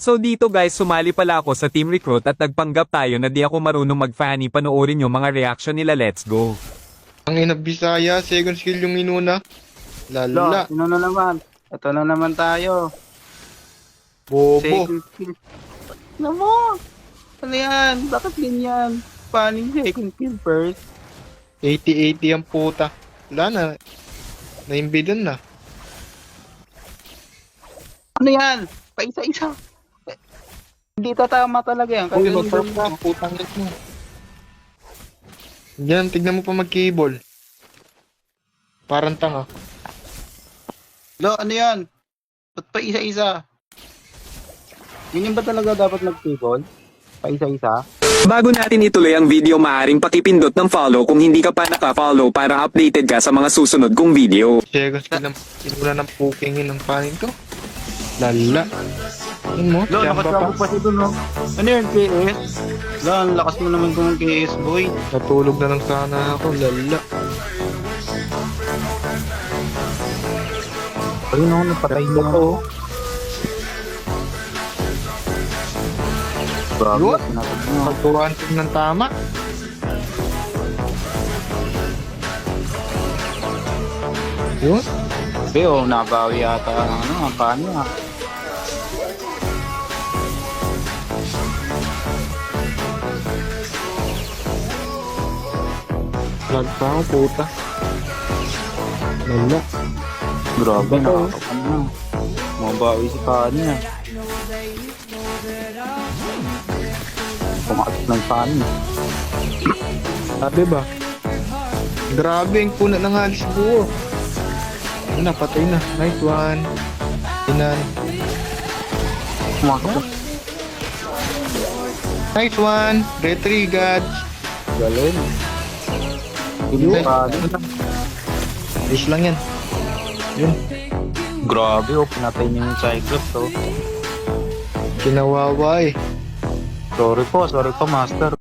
So dito guys, sumali pala ako sa Team Recruit at nagpanggap tayo na di ako marunong mag-fanny. Panoorin yung mga reaction nila, let's go. Ang ina Bisaya, second skill yung inuna. Lala, Sino na naman? Ito na naman tayo. bobo. Second kill. Ano mo? Ano yan? Bakit ganyan? Paning second kill first? 80-80 ang puta. Wala na. Naimbidan na. Ano yan? Paisa-isa. Hindi tatama talaga yan. Uy, Kasi mag-farm ka. Putang lit mo. Yan, tignan mo pa mag-cable. Parang tanga. Lo, ano yan? Ba't pa isa-isa? Ganyan ba talaga dapat mag-cable? Pa isa-isa? Bago natin ituloy ang video, maaaring pakipindot ng follow kung hindi ka pa naka-follow para updated ka sa mga susunod kong video. Second skill ng inuna ng pukingin ng panin ko. Lala. Yun mo, Lo, tsamba pa. nakasabog pa dito, no? Ano yun, KS? Lo, ang lakas mo naman kung KS, boy. Natulog na lang sana ako. Lala. Ayun ako, napatay niya ako. Grabe, Yun. sinatag mo. Pagturuan ko ng tama. Yun. Pero, nabawi yata ang kanya. Lag pa ako, puta. Lala. Grabe, nakakapano. Mabawi si kanya. Pumakit ng kanya. Sabi ba? Grabe, ang puna ng halis buo. Ano na, patay na. Nice one. Inan. Pumakit. Nice one. Retry, God. Galing. Hindi Hindi. kanya. Ayos lang yan. Yun. Grabe, pinatay niya yung Cyclops, oh. Kinawawa eh. Sorry po, master.